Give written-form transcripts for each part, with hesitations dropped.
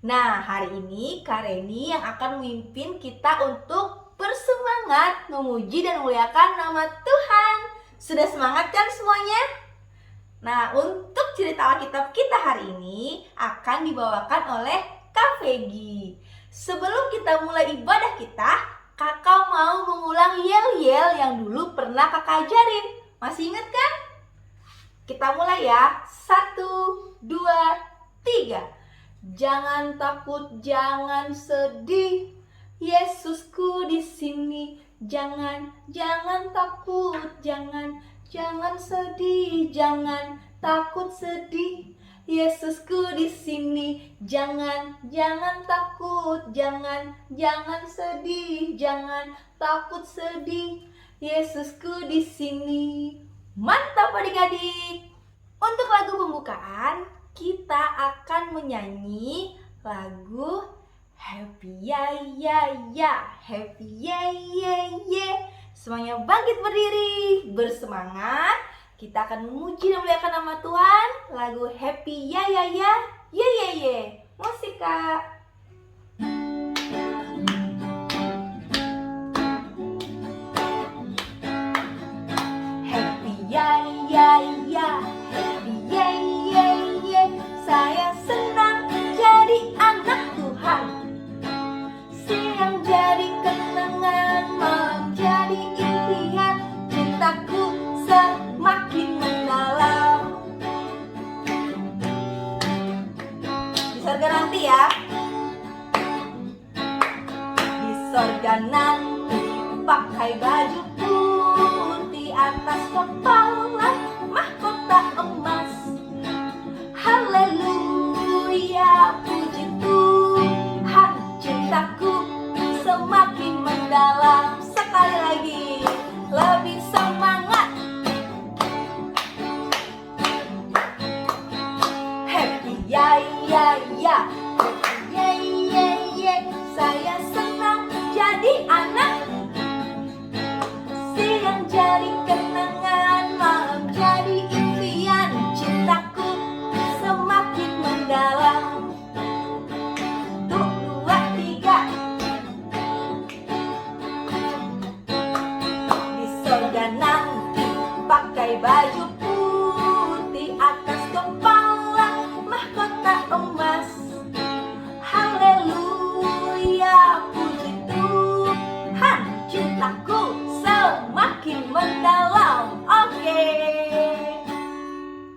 Nah, hari ini Kak Reni yang akan memimpin kita untuk bersemangat memuji dan memuliakan nama Tuhan. Sudah semangat kan semuanya? Nah, untuk cerita Alkitab kita hari ini akan dibawakan oleh Kak Vegi. Sebelum kita mulai ibadah kita, Kakak mau mengulang yel-yel yang dulu pernah Kakak ajarin. Masih ingat kan? Kita mulai ya. 1, 2, 3. Jangan takut, jangan sedih. Yesusku di sini. Jangan takut, jangan sedih, jangan takut sedih. Yesusku di sini. Jangan takut, jangan sedih, jangan takut sedih. Yesusku di sini. Mantap adik-adik. Untuk lagu pembukaan, kita akan menyanyi lagu Happy Ya Ya Ya, Happy Ya Ya Ya. Semuanya bangkit berdiri, bersemangat. Kita akan memuji dan memuliakan nama Tuhan. Lagu Happy Ya Ya Ya, Ya Ya Ya. Musik Kak. Happy Ya Ya Ya, Happy Ya Ya Ya. Saya senang jadi anak Tuhan. Siang jadi kenangan, malam jadi impian. Cintaku semakin mendalam. Di sorga nanti ya. Di sorga nanti pakai baju putih, atas kepala mahkota emas. Haleluya, puji Tuhan, cintaku semakin mendalam. Sekali lagi, lebih semangat. Happy Ya Ya Ya, Happy Ya Ya Ya. Saya senang jadi anak. Siang jadi kenangan, malam jadi impian. Cintaku semakin mendalam. 1, 2, 3. Di sorga nanti pakai baju putih, atas kepala mahkota emas. Haleluya, puji Tuhan, cintaku semakin mendalam. Oke.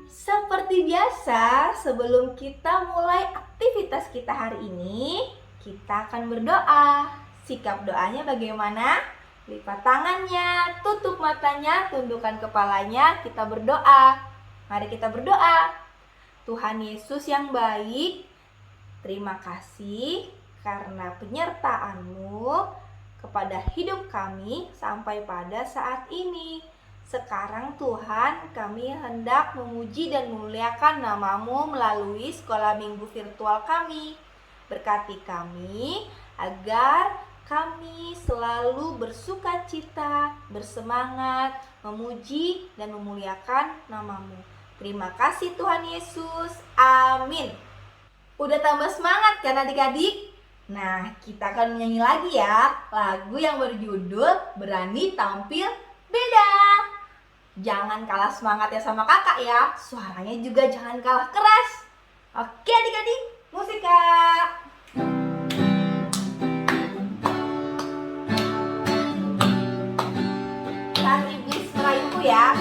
Seperti biasa, sebelum kita mulai aktivitas kita hari ini, kita akan berdoa. Sikap doanya bagaimana? Lipat tangannya, tutup matanya, tundukkan kepalanya, kita berdoa. Mari kita berdoa. Tuhan Yesus yang baik, terima kasih karena penyertaan-Mu kepada hidup kami sampai pada saat ini. Sekarang Tuhan, kami hendak memuji dan memuliakan nama-Mu melalui sekolah minggu virtual kami. Berkati kami agar kami selalu bersuka cita, bersemangat, memuji dan memuliakan nama-Mu. Terima kasih Tuhan Yesus. Amin. Udah tambah semangat kan adik-adik? Nah, kita akan menyanyi lagi ya lagu yang berjudul Berani Tampil Beda. Jangan kalah semangat ya sama kakak ya. Suaranya juga jangan kalah keras. Oke adik-adik, musik Kak. Saat iblis merayuku ya.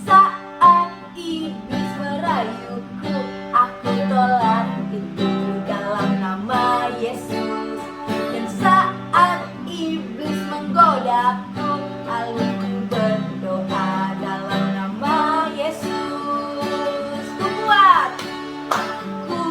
Saat iblis merayuku, aku tolak itu dalam nama Yesus. Dan saat iblis menggodaku, lalu ku berdoa dalam nama Yesus. Ku kuat, ku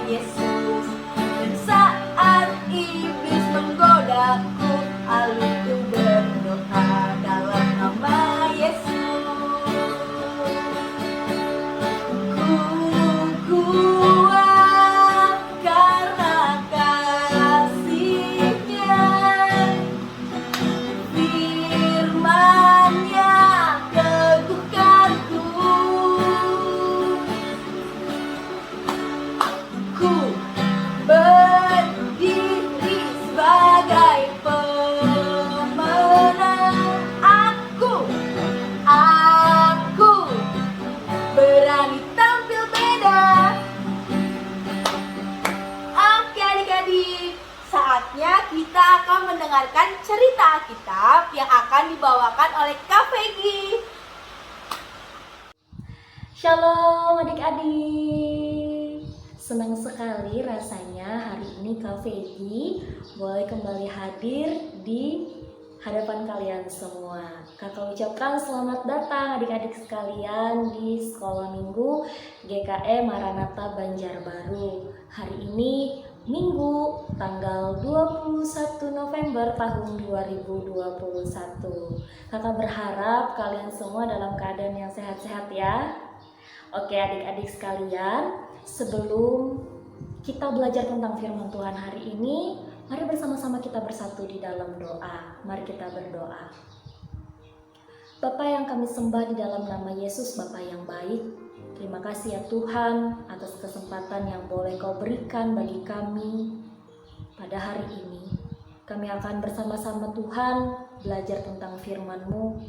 Yesus. Dan saat iblis menggodaku, aku berdoa dalam nama Yesus. Ku kuat karena kasih-Nya, firman-Nya teguhkanku. Ku berdiri sebagai pemenang. Aku berani tampil beda. Oke adik-adik, saatnya kita akan mendengarkan cerita Alkitab yang akan dibawakan oleh Kak Peggy. Shalom adik-adik. Senang sekali rasanya hari ini Kak Peggy boleh kembali hadir di hadapan kalian semua. Kakak ucapkan selamat datang adik-adik sekalian di Sekolah Minggu GKE Maranatha Banjarbaru. Hari ini Minggu tanggal 21 November tahun 2021. Kakak berharap kalian semua dalam keadaan yang sehat-sehat ya. Oke adik-adik sekalian, sebelum kita belajar tentang firman Tuhan hari ini, mari bersama-sama kita bersatu di dalam doa. Mari kita berdoa. Bapa yang kami sembah di dalam nama Yesus, Bapa yang baik, terima kasih ya Tuhan atas kesempatan yang boleh Kau berikan bagi kami pada hari ini. Kami akan bersama-sama Tuhan belajar tentang firman-Mu.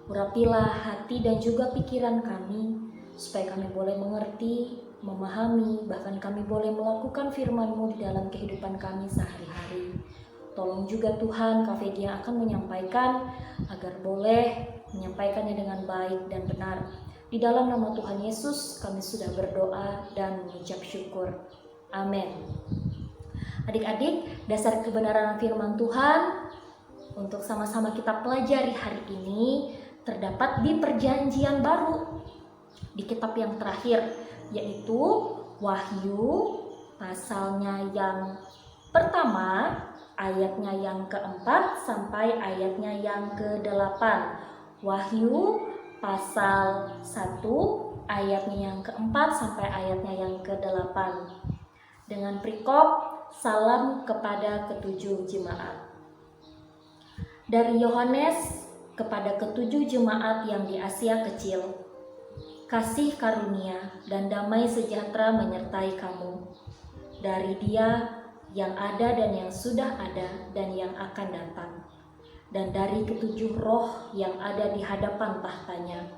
Urapilah hati dan juga pikiran kami, supaya kami boleh mengerti, memahami, bahkan kami boleh melakukan firman-Mu di dalam kehidupan kami sehari-hari. Tolong juga Tuhan, Kak Peggy yang akan menyampaikan, agar boleh menyampaikannya dengan baik dan benar. Di dalam nama Tuhan Yesus, kami sudah berdoa dan mengucap syukur. Amin. Adik-adik, dasar kebenaran firman Tuhan untuk sama-sama kita pelajari hari ini terdapat di Perjanjian Baru, di kitab yang terakhir, yaitu Wahyu pasalnya yang pertama, ayatnya yang keempat sampai ayatnya yang ke-8. Wahyu pasal 1 ayatnya yang keempat sampai ayatnya yang ke-8. Dengan perikop salam kepada ketujuh jemaat. Dari Yohanes kepada ketujuh jemaat yang di Asia Kecil. Kasih karunia dan damai sejahtera menyertai kamu dari Dia yang ada dan yang sudah ada dan yang akan datang, dan dari ketujuh roh yang ada di hadapan tahtanya,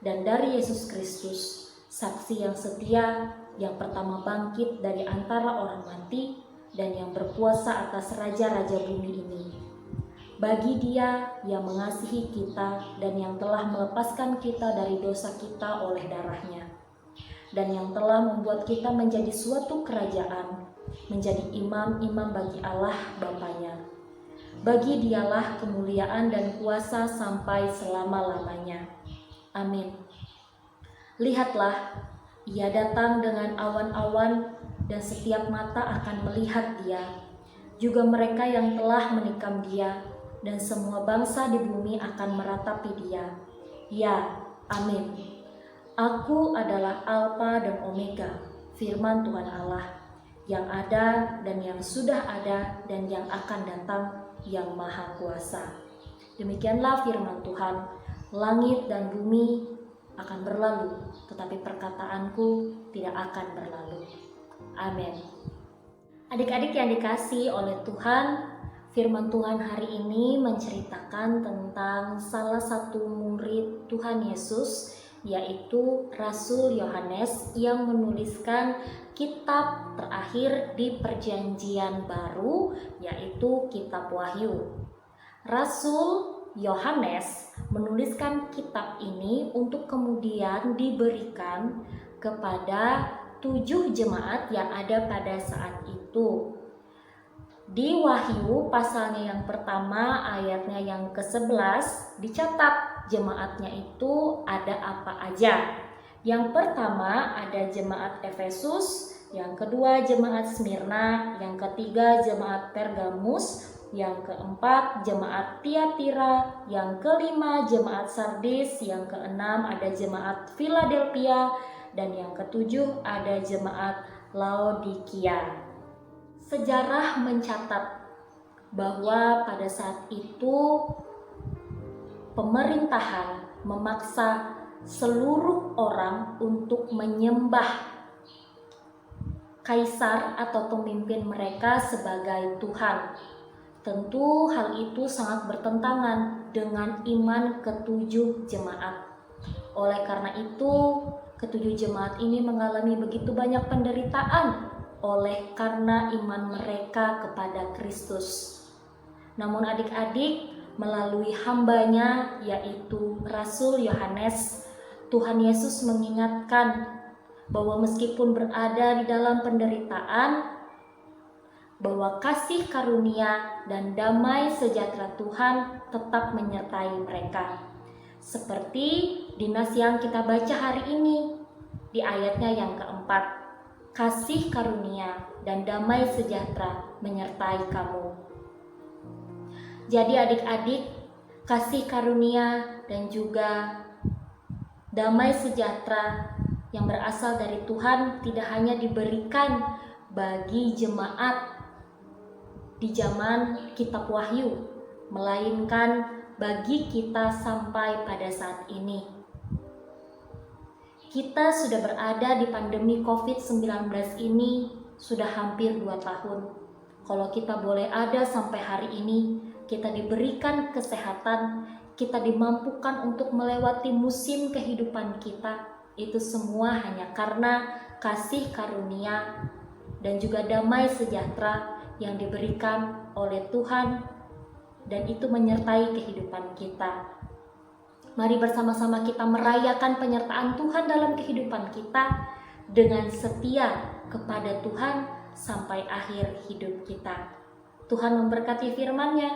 dan dari Yesus Kristus, saksi yang setia, yang pertama bangkit dari antara orang mati dan yang berkuasa atas raja-raja bumi ini. Bagi Dia yang mengasihi kita dan yang telah melepaskan kita dari dosa kita oleh darah-Nya, dan yang telah membuat kita menjadi suatu kerajaan, menjadi imam-imam bagi Allah Bapa-Nya. Bagi Dialah kemuliaan dan kuasa sampai selama-lamanya. Amin. Lihatlah, Ia datang dengan awan-awan, dan setiap mata akan melihat Dia, juga mereka yang telah menikam Dia, dan semua bangsa di bumi akan meratapi Dia. Ya, amin. Aku adalah Alfa dan Omega, firman Tuhan Allah, yang ada dan yang sudah ada dan yang akan datang, yang Maha Kuasa. Demikianlah firman Tuhan. Langit dan bumi akan berlalu, tetapi perkataanku tidak akan berlalu. Amin. Adik-adik yang dikasihi oleh Tuhan, firman Tuhan hari ini menceritakan tentang salah satu murid Tuhan Yesus, yaitu Rasul Yohanes yang menuliskan kitab terakhir di Perjanjian Baru, yaitu kitab Wahyu. Rasul Yohanes menuliskan kitab ini untuk kemudian diberikan kepada 7 jemaat yang ada pada saat itu. Di Wahyu pasalnya yang pertama ayatnya yang ke-11 dicatat jemaatnya itu ada apa aja. Yang pertama ada jemaat Efesus, yang kedua jemaat Smyrna, yang ketiga jemaat Pergamus, yang keempat jemaat Tiatira, yang kelima jemaat Sardis, yang keenam ada jemaat Philadelphia, dan yang ketujuh ada jemaat Laodikia. Sejarah mencatat bahwa pada saat itu pemerintahan memaksa seluruh orang untuk menyembah kaisar atau pemimpin mereka sebagai Tuhan. Tentu hal itu sangat bertentangan dengan iman ketujuh jemaat. Oleh karena itu, ketujuh jemaat ini mengalami begitu banyak penderitaan oleh karena iman mereka kepada Kristus. Namun adik-adik, melalui hambanya yaitu Rasul Yohanes, Tuhan Yesus mengingatkan bahwa meskipun berada di dalam penderitaan, bahwa kasih karunia dan damai sejahtera Tuhan tetap menyertai mereka. Seperti di nas yang kita baca hari ini, di ayatnya yang keempat, kasih karunia dan damai sejahtera menyertai kamu. Jadi adik-adik, kasih karunia dan juga damai sejahtera yang berasal dari Tuhan tidak hanya diberikan bagi jemaat di zaman kitab Wahyu, melainkan bagi kita sampai pada saat ini. Kita sudah berada di pandemi COVID-19 ini sudah hampir 2 tahun. Kalau kita boleh ada sampai hari ini, kita diberikan kesehatan, kita dimampukan untuk melewati musim kehidupan kita. Itu semua hanya karena kasih karunia dan juga damai sejahtera yang diberikan oleh Tuhan, dan itu menyertai kehidupan kita. Mari bersama-sama kita merayakan penyertaan Tuhan dalam kehidupan kita dengan setia kepada Tuhan sampai akhir hidup kita. Tuhan memberkati firman-Nya.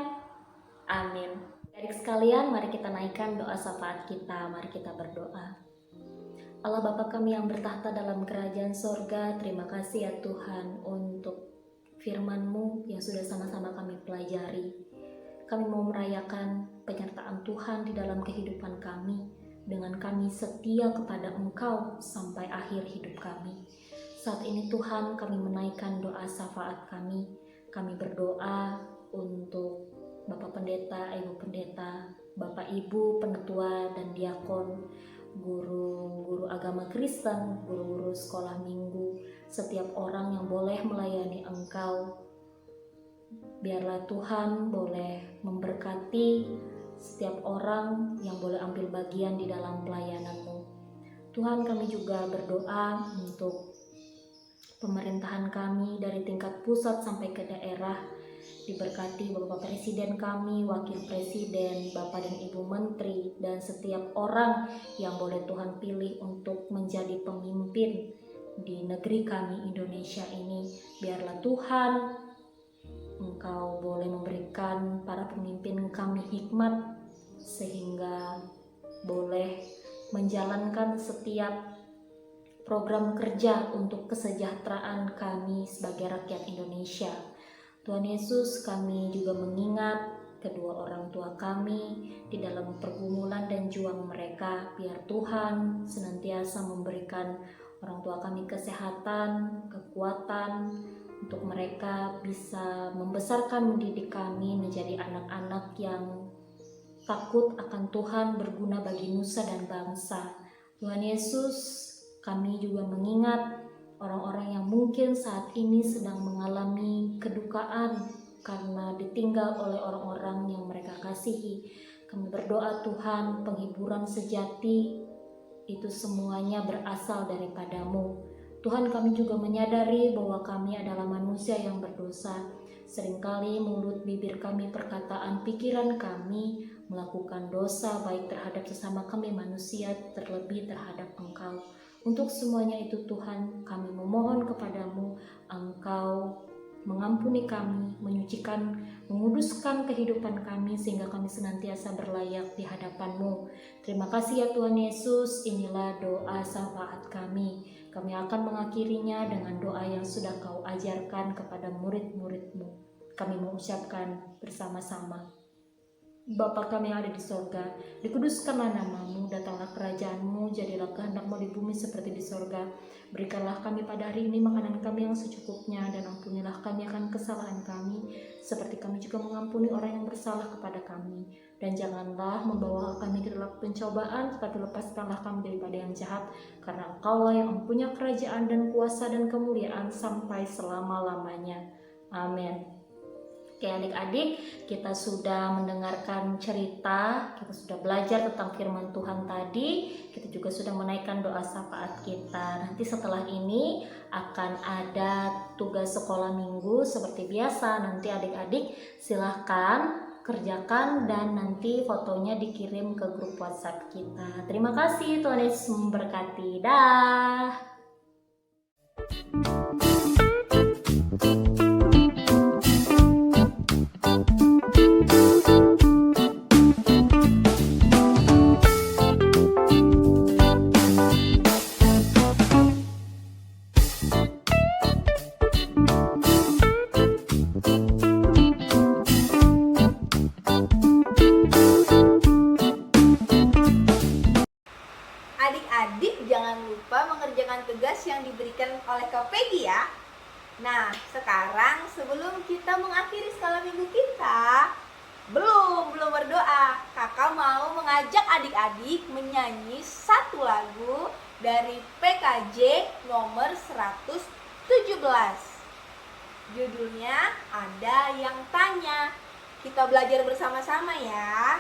Amin. Adik sekalian, mari kita naikkan doa syafaat kita. Mari kita berdoa. Allah Bapa kami yang bertahta dalam kerajaan sorga, terima kasih ya Tuhan untuk firman-Mu yang sudah sama-sama kami pelajari. Kami mau merayakan penyertaan Tuhan di dalam kehidupan kami, dengan kami setia kepada Engkau sampai akhir hidup kami. Saat ini Tuhan, kami menaikkan doa syafaat kami. Kami berdoa untuk Bapak Pendeta, Ibu Pendeta, Bapak Ibu Penetua dan Diakon, guru-guru agama Kristen, guru-guru sekolah minggu, setiap orang yang boleh melayani Engkau. Biarlah Tuhan boleh memberkati setiap orang yang boleh ambil bagian di dalam pelayanan-Mu. Tuhan, kami juga berdoa untuk pemerintahan kami dari tingkat pusat sampai ke daerah. Diberkati Bapak Presiden kami, Wakil Presiden, Bapak dan Ibu Menteri, dan setiap orang yang boleh Tuhan pilih untuk menjadi pemimpin di negeri kami Indonesia ini. Biarlah Tuhan, Engkau boleh memberikan para pemimpin kami hikmat sehingga boleh menjalankan setiap program kerja untuk kesejahteraan kami sebagai rakyat Indonesia. Tuhan Yesus, kami juga mengingat kedua orang tua kami di dalam pergumulan dan juang mereka. Biar Tuhan senantiasa memberikan orang tua kami kesehatan, kekuatan, untuk mereka bisa membesarkan mendidik kami menjadi anak-anak yang takut akan Tuhan, berguna bagi nusa dan bangsa. Tuhan Yesus, kami juga mengingat orang-orang yang mungkin saat ini sedang mengalami kedukaan karena ditinggal oleh orang-orang yang mereka kasihi. Kami berdoa Tuhan, penghiburan sejati itu semuanya berasal daripada-Mu. Tuhan, kami juga menyadari bahwa kami adalah manusia yang berdosa. Seringkali mulut, bibir kami, perkataan, pikiran kami melakukan dosa baik terhadap sesama kami manusia, terlebih terhadap Engkau. Untuk semuanya itu Tuhan, kami memohon kepadamu, Engkau mengampuni kami, menyucikan, menguduskan kehidupan kami sehingga kami senantiasa berlayak di hadapan-Mu. Terima kasih ya Tuhan Yesus, inilah doa syafaat kami. Kami akan mengakhirinya dengan doa yang sudah Kau ajarkan kepada murid-murid-Mu. Kami mengucapkan bersama-sama. Bapa kami yang ada di sorga, dikuduskanlah nama-Mu, datanglah kerajaan-Mu, jadilah kehendak-Mu di bumi seperti di sorga. Berikanlah kami pada hari ini makanan kami yang secukupnya, dan ampunilah kami akan kesalahan kami, seperti kami juga mengampuni orang yang bersalah kepada kami. Dan janganlah membawa kami ke dalam pencobaan, tetapi lepaskanlah kami daripada yang jahat, karena Engkau-lah yang mempunyai kerajaan dan kuasa dan kemuliaan sampai selama-lamanya. Amin. Oke adik-adik, kita sudah mendengarkan cerita, kita sudah belajar tentang firman Tuhan tadi, kita juga sudah menaikkan doa syafaat kita. Nanti setelah ini akan ada tugas sekolah minggu seperti biasa. Nanti adik-adik silahkan kerjakan dan nanti fotonya dikirim ke grup WhatsApp kita. Terima kasih, Tuhan Yesus memberkati. Dah. Adik-adik jangan lupa mengerjakan tugas yang diberikan oleh Kak Peggy ya. Nah, sekarang sebelum kita mengakhiri sekolah minggu kita, belum berdoa. Kakak mau mengajak adik-adik menyanyi satu lagu dari PKJ nomor 117. Judulnya Ada Yang Tanya. Kita belajar bersama-sama ya.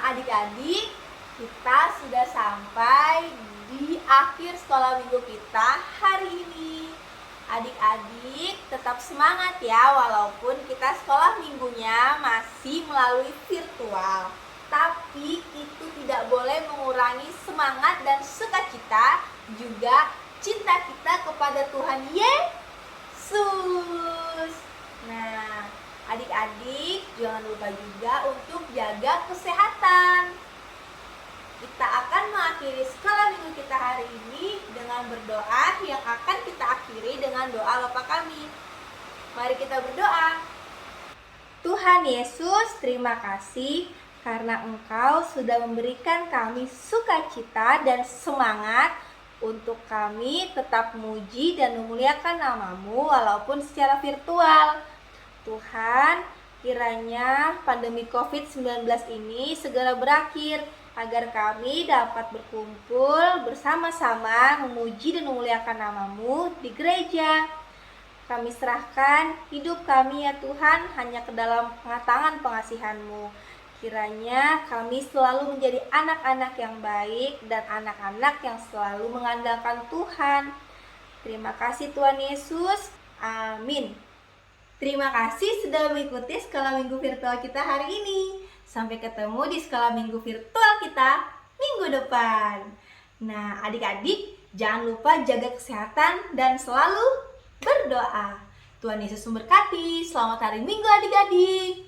Adik-adik, kita sudah sampai di akhir sekolah minggu kita hari ini. Adik-adik tetap semangat ya, walaupun kita sekolah minggunya masih melalui virtual. Tapi itu tidak boleh mengurangi semangat dan sukacita, juga cinta kita kepada Tuhan Yesus. Nah, adik-adik jangan lupa juga untuk jaga kesehatan. Kita akan mengakhiri sekolah minggu kita hari ini dengan berdoa yang akan kita akhiri dengan doa Bapa kami. Mari kita berdoa. Tuhan Yesus, terima kasih karena Engkau sudah memberikan kami sukacita dan semangat untuk kami tetap memuji dan memuliakan nama-Mu walaupun secara virtual. Tuhan, kiranya pandemi COVID-19 ini segera berakhir agar kami dapat berkumpul bersama-sama memuji dan memuliakan nama-Mu di gereja. Kami serahkan hidup kami ya Tuhan hanya ke dalam tangan pengasihan-Mu. Kiranya kami selalu menjadi anak-anak yang baik dan anak-anak yang selalu mengandalkan Tuhan. Terima kasih Tuhan Yesus. Amin. Terima kasih sudah mengikuti sekolah minggu virtual kita hari ini. Sampai ketemu di sekolah minggu virtual kita minggu depan. Nah, adik-adik jangan lupa jaga kesehatan dan selalu berdoa. Tuhan Yesus memberkati. Selamat hari Minggu adik-adik.